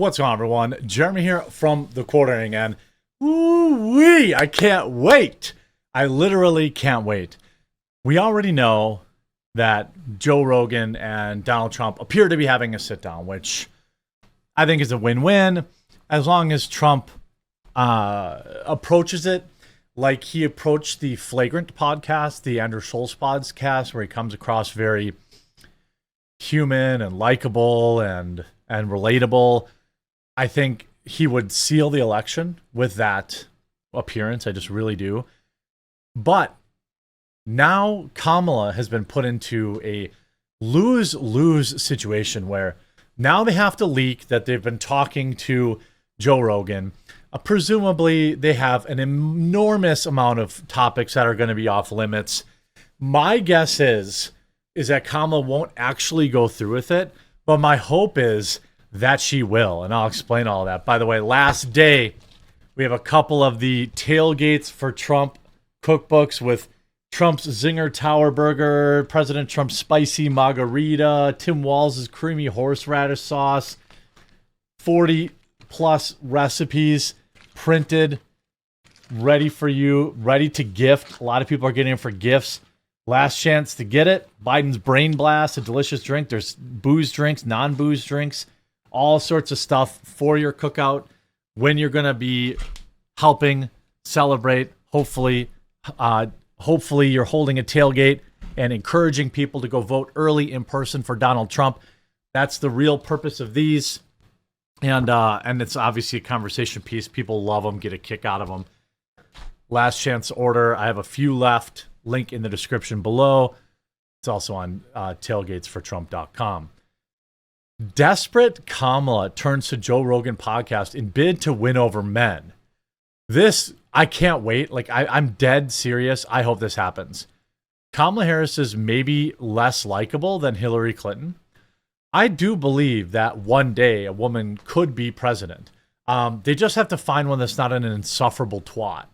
What's going on, everyone? Jeremy here from The Quartering, and woo-wee, I can't wait. I literally can't wait. We already know that Joe Rogan and Donald Trump appear to be having a sit-down, which I think is a win-win, as long as Trump approaches it like he approached the Flagrant podcast, the Andrew Schultz podcast, where he comes across very human and likable and relatable. I think he would seal the election with that appearance. I just really do. But now Kamala has been put into a lose-lose situation where now they have to leak that they've been talking to Joe Rogan. Presumably, they have an enormous amount of topics that are going to be off limits. My guess is that Kamala won't actually go through with it, but my hope is that she will, and I'll explain all that. By the way, last day, we have a couple of the tailgates for Trump cookbooks with Trump's Zinger Tower Burger, President Trump's Spicy Margarita, Tim Walz' Creamy Horseradish Sauce, 40-plus recipes printed, ready for you, ready to gift. A lot of people are getting them for gifts. Last chance to get it. Biden's Brain Blast, a delicious drink. There's booze drinks, non-booze drinks, all sorts of stuff for your cookout when you're going to be helping celebrate. Hopefully you're holding a tailgate and encouraging people to go vote early in person for Donald Trump. That's the real purpose of these. And it's obviously a conversation piece. People love them, get a kick out of them. Last chance to order. I have a few left. Link in the description below. It's also on tailgatesfortrump.com. Desperate Kamala turns to Joe Rogan podcast in bid to win over men. This, I can't wait. I'm dead serious. I hope this happens. Kamala Harris is maybe less likable than Hillary Clinton. I do believe that one day a woman could be president. They just have to find one that's not an insufferable twat.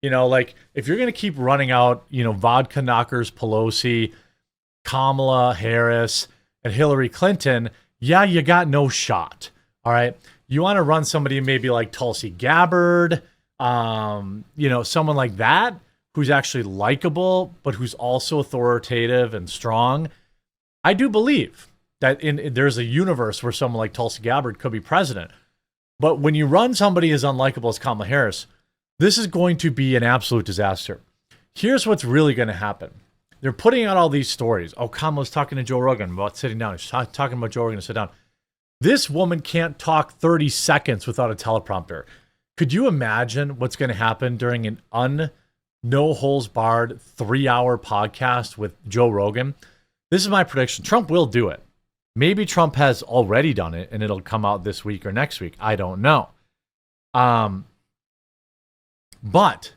You know, like if you're going to keep running out, vodka knockers, Pelosi, Kamala Harris, and Hillary Clinton, yeah, you got no shot. All right. You want to run somebody maybe like Tulsi Gabbard, someone like that who's actually likable, but who's also authoritative and strong. I do believe that there's a universe where someone like Tulsi Gabbard could be president. But when you run somebody as unlikable as Kamala Harris, this is going to be an absolute disaster. Here's what's really going to happen. They're putting out all these stories. Oh, Kamala's talking to Joe Rogan about sitting down. She's talking about Joe Rogan to sit down. This woman can't talk 30 seconds without a teleprompter. Could you imagine what's going to happen during an no-holds-barred 3-hour podcast with Joe Rogan? This is my prediction. Trump will do it. Maybe Trump has already done it, and it'll come out this week or next week. I don't know. But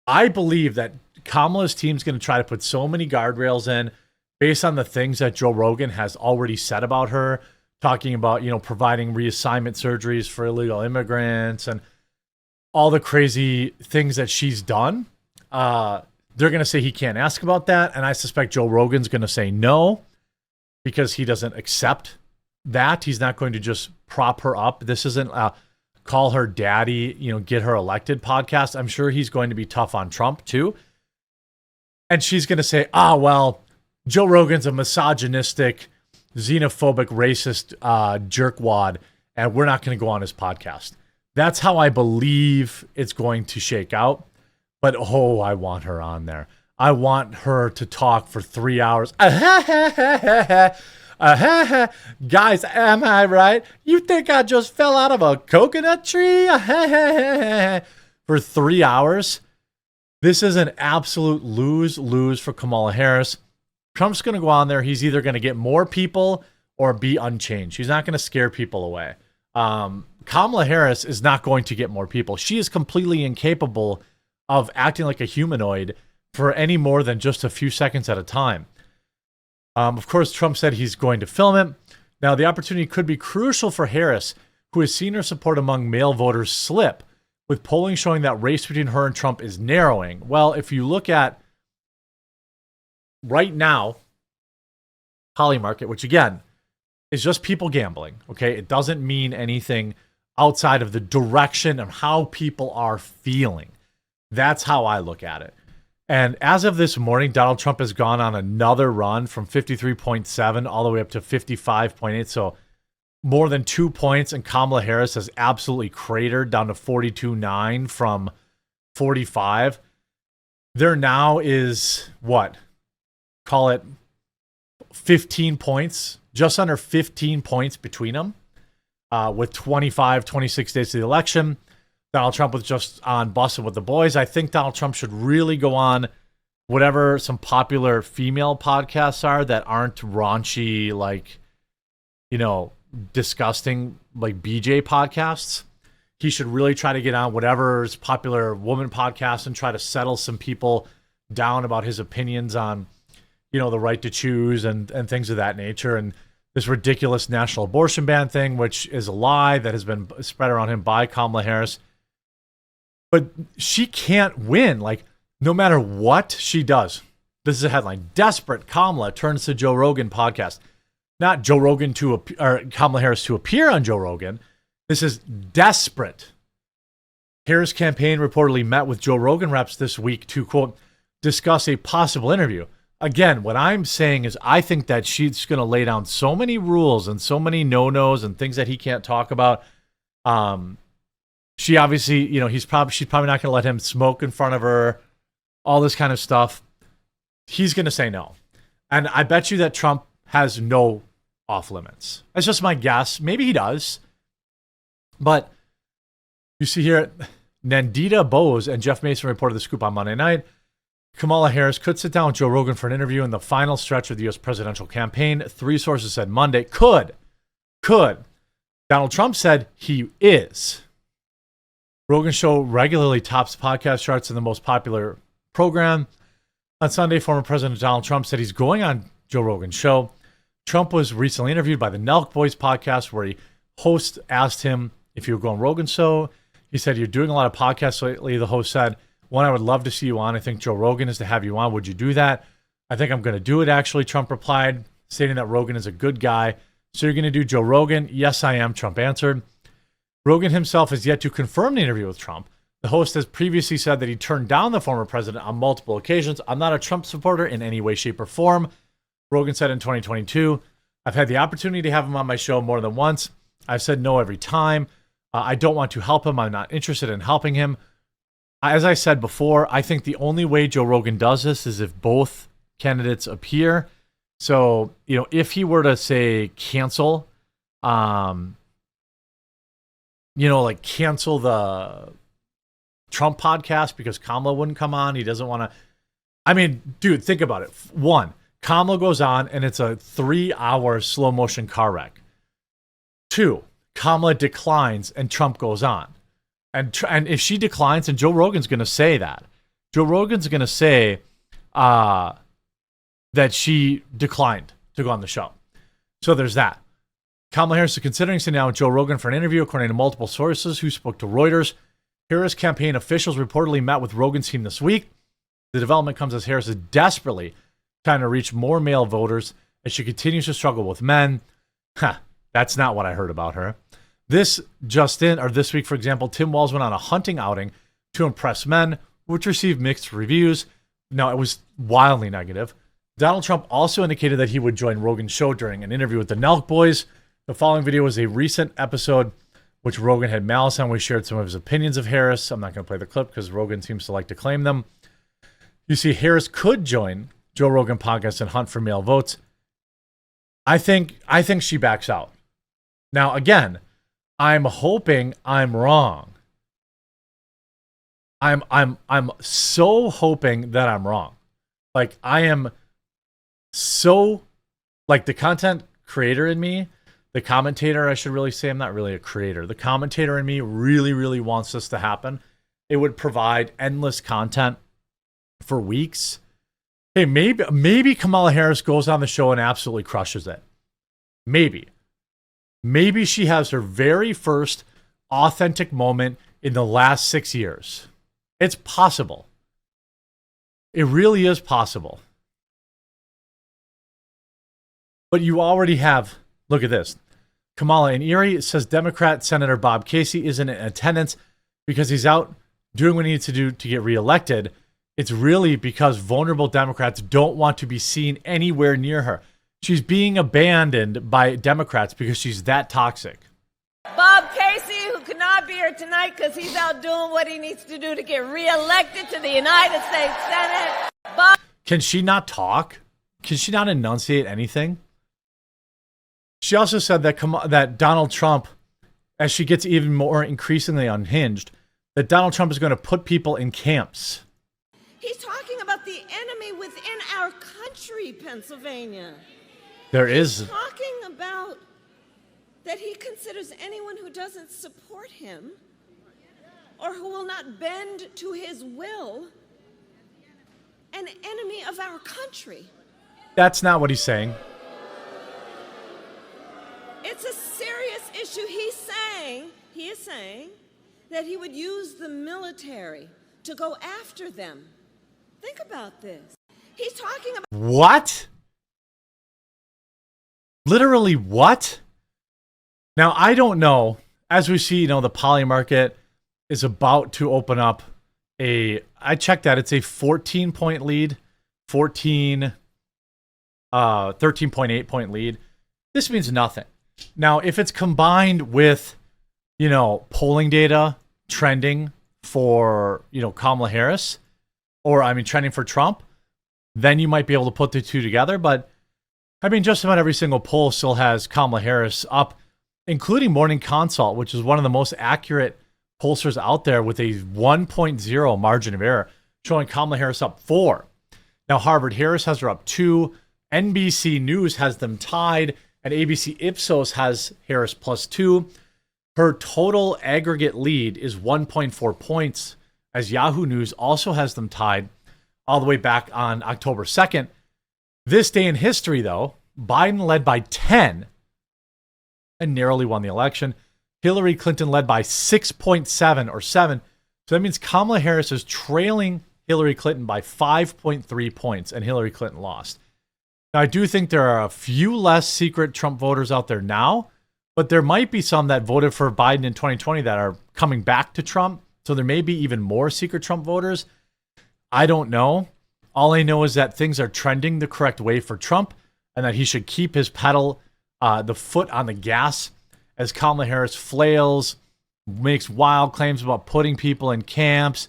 I believe that Kamala's team's going to try to put so many guardrails in based on the things that Joe Rogan has already said about her, talking about, providing reassignment surgeries for illegal immigrants and all the crazy things that she's done. They're going to say he can't ask about that. And I suspect Joe Rogan's going to say no because he doesn't accept that. He's not going to just prop her up. This isn't call her daddy, get her elected podcast. I'm sure he's going to be tough on Trump too. And she's going to say, well, Joe Rogan's a misogynistic, xenophobic, racist jerkwad, and we're not going to go on his podcast. That's how I believe it's going to shake out. But, I want her on there. I want her to talk for 3 hours. Guys, am I right? You think I just fell out of a coconut tree? For 3 hours? This is an absolute lose-lose for Kamala Harris. Trump's going to go on there. He's either going to get more people or be unchanged. He's not going to scare people away. Kamala Harris is not going to get more people. She is completely incapable of acting like a humanoid for any more than just a few seconds at a time. Of course, Trump said he's going to film it. Now, the opportunity could be crucial for Harris, who has seen her support among male voters slip, with polling showing that race between her and Trump is narrowing. Well, if you look at right now, Polymarket, which again is just people gambling. Okay. It doesn't mean anything outside of the direction of how people are feeling. That's how I look at it. And as of this morning, Donald Trump has gone on another run from 53.7 all the way up to 55.8. So more than 2 points. And Kamala Harris has absolutely cratered down to 42.9 from 45. There now is what? Call it 15 points, just under 15 points between them, with 25, 26 days to the election. Donald Trump was just on Bussin' with the Boys. I think Donald Trump should really go on whatever some popular female podcasts are that aren't raunchy, like, you know, disgusting, like BJ podcasts. He should really try to get on whatever's popular woman podcast and try to settle some people down about his opinions on, you know, the right to choose and things of that nature. And this ridiculous national abortion ban thing, which is a lie that has been spread around him by Kamala Harris. But she can't win, like, no matter what she does. This is a headline. Desperate Kamala turns to Joe Rogan podcast. Not Joe Rogan or Kamala Harris to appear on Joe Rogan. This is desperate. Harris' campaign reportedly met with Joe Rogan reps this week to, quote, discuss a possible interview. Again, what I'm saying is I think that she's going to lay down so many rules and so many no-nos and things that he can't talk about. She obviously, you know, she's probably not going to let him smoke in front of her, all this kind of stuff. He's going to say no. And I bet you that Trump has no off limits. That's just my guess. Maybe he does. But you see here, Nandita Bose and Jeff Mason reported the scoop on Monday night. Kamala Harris could sit down with Joe Rogan for an interview in the final stretch of the U.S. presidential campaign. 3 sources said Monday. Could. Donald Trump said he is. Rogan's show regularly tops podcast charts in the most popular program. On Sunday, former President Donald Trump said he's going on Joe Rogan's show. Trump was recently interviewed by the Nelk Boys podcast, where a host asked him if he would go on Rogan's show. He said, "You're doing a lot of podcasts lately." The host said, "One, I would love to see you on. I think Joe Rogan is to have you on. Would you do that?" "I think I'm going to do it," actually, Trump replied, stating that Rogan is a good guy. "So you're going to do Joe Rogan?" "Yes, I am," Trump answered. Rogan himself has yet to confirm the interview with Trump. The host has previously said that he turned down the former president on multiple occasions. "I'm not a Trump supporter in any way, shape, or form," Rogan said in 2022. "I've had the opportunity to have him on my show more than once. I've said no every time. I don't want to help him. I'm not interested in helping him." As I said before, I think the only way Joe Rogan does this is if both candidates appear. So, you know, if he were to say cancel, like cancel the Trump podcast because Kamala wouldn't come on. He doesn't want to. I mean, dude, think about it. 1, Kamala goes on and it's a 3-hour slow motion car wreck. 2, Kamala declines and Trump goes on. And if she declines, and Joe Rogan's going to say that. Joe Rogan's going to say that she declined to go on the show. So there's that. Kamala Harris is considering sitting down with Joe Rogan for an interview, according to multiple sources who spoke to Reuters. Harris campaign officials reportedly met with Rogan's team this week. The development comes as Harris is desperately trying to reach more male voters as she continues to struggle with men. That's not what I heard about her. This week, for example, Tim Walz went on a hunting outing to impress men, which received mixed reviews. No, it was wildly negative. Donald Trump also indicated that he would join Rogan's show during an interview with the Nelk Boys. The following video was a recent episode which Rogan had malice on. We shared some of his opinions of Harris. I'm not going to play the clip because Rogan seems to like to claim them. You see, Harris could join Joe Rogan podcast and hunt for male votes. I think she backs out. Now, again, I'm hoping I'm wrong. I'm so hoping that I'm wrong. Like, I am so, like, the content creator in me, the commentator, I should really say, I'm not really a creator. The commentator in me really, really wants this to happen. It would provide endless content for weeks. Hey, maybe Kamala Harris goes on the show and absolutely crushes it. Maybe she has her very first authentic moment in the last 6 years. It's possible. It really is possible. But you already have Look at this. Kamala in Erie says Democrat Senator Bob Casey isn't in attendance because he's out doing what he needs to do to get reelected. It's really because vulnerable Democrats don't want to be seen anywhere near her. She's being abandoned by Democrats because she's that toxic. Bob Casey, who could not be here tonight because he's out doing what he needs to do to get reelected to the United States Senate. Bob. Can she not talk? Can she not enunciate anything? She also said that Donald Trump, as she gets even more increasingly unhinged, that Donald Trump is going to put people in camps. He's talking about the enemy within our country, Pennsylvania. There is. He's talking about that he considers anyone who doesn't support him or who will not bend to his will an enemy of our country. That's not what he's saying. It's a serious issue. He is saying that he would use the military to go after them. Think about this. He's talking about... What? Literally what? Now, I don't know. As we see, the poly market is about to open up I checked that. It's a 14-point lead, 13.8 point lead. This means nothing. Now, if it's combined with, polling data trending for, Kamala Harris, or trending for Trump, then you might be able to put the two together. But just about every single poll still has Kamala Harris up, including Morning Consult, which is one of the most accurate pollsters out there with a 1.0 margin of error, showing Kamala Harris up 4. Now, Harvard Harris has her up 2. NBC News has them tied, and ABC Ipsos has Harris plus 2. Her total aggregate lead is 1.4 points, as Yahoo News also has them tied all the way back on October 2nd. This day in history, though, Biden led by 10 and narrowly won the election. Hillary Clinton led by 6.7 or 7. So that means Kamala Harris is trailing Hillary Clinton by 5.3 points, and Hillary Clinton lost. Now, I do think there are a few less secret Trump voters out there now, but there might be some that voted for Biden in 2020 that are coming back to Trump. So there may be even more secret Trump voters. I don't know. All I know is that things are trending the correct way for Trump, and that he should keep his pedal, the foot on the gas, as Kamala Harris flails, makes wild claims about putting people in camps,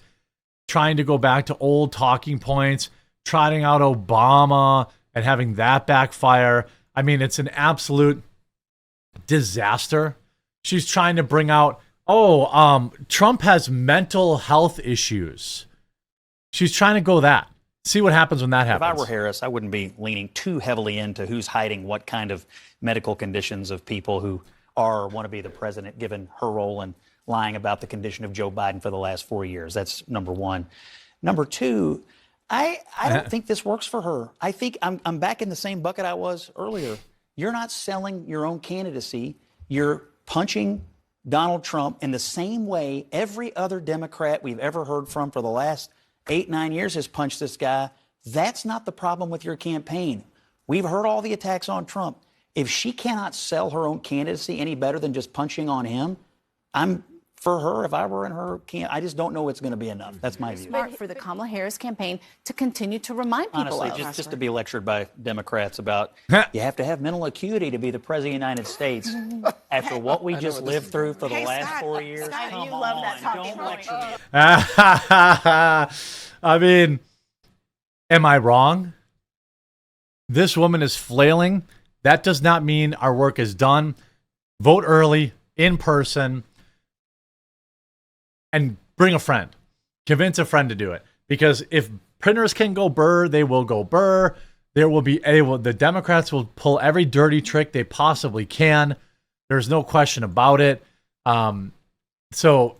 trying to go back to old talking points, trotting out Obama and having that backfire. It's an absolute disaster. She's trying to bring out, Trump has mental health issues. She's trying to go that. See what happens when that happens. If I were Harris, I wouldn't be leaning too heavily into who's hiding what kind of medical conditions of people who are or want to be the president, given her role in lying about the condition of Joe Biden for the last 4 years. That's number one. Number two, I don't think this works for her. I think I'm back in the same bucket I was earlier. You're not selling your own candidacy. You're punching Donald Trump in the same way every other Democrat we've ever heard from for the last 8-9 years has punched this guy. That's not the problem with your campaign. We've heard all the attacks on Trump. If she cannot sell her own candidacy any better than just punching on him, I'm for her. If I were in her camp, I just don't know it's going to be enough. That's my view. Smart for the Kamala Harris campaign to continue to remind people Honestly, just to be lectured by Democrats about you have to have mental acuity to be the president of the United States. After what we just lived through for the last 4 years, Scott, come you love that on, talking don't point. lecture me. Am I wrong? This woman is flailing. That does not mean our work is done. Vote early, in person, and bring a friend. Convince a friend to do it. Because if printers can go burr, they will go burr. The Democrats will pull every dirty trick they possibly can. There's no question about it. So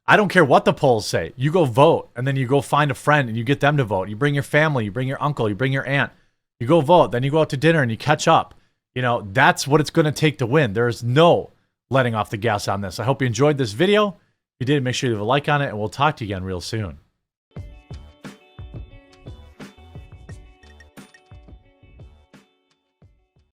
I don't care what the polls say. You go vote, and then you go find a friend and you get them to vote. You bring your family, you bring your uncle, you bring your aunt. You go vote, then you go out to dinner and you catch up. That's what it's going to take to win. There is no letting off the gas on this. I hope you enjoyed this video. If you did, make sure you leave a like on it, and we'll talk to you again real soon.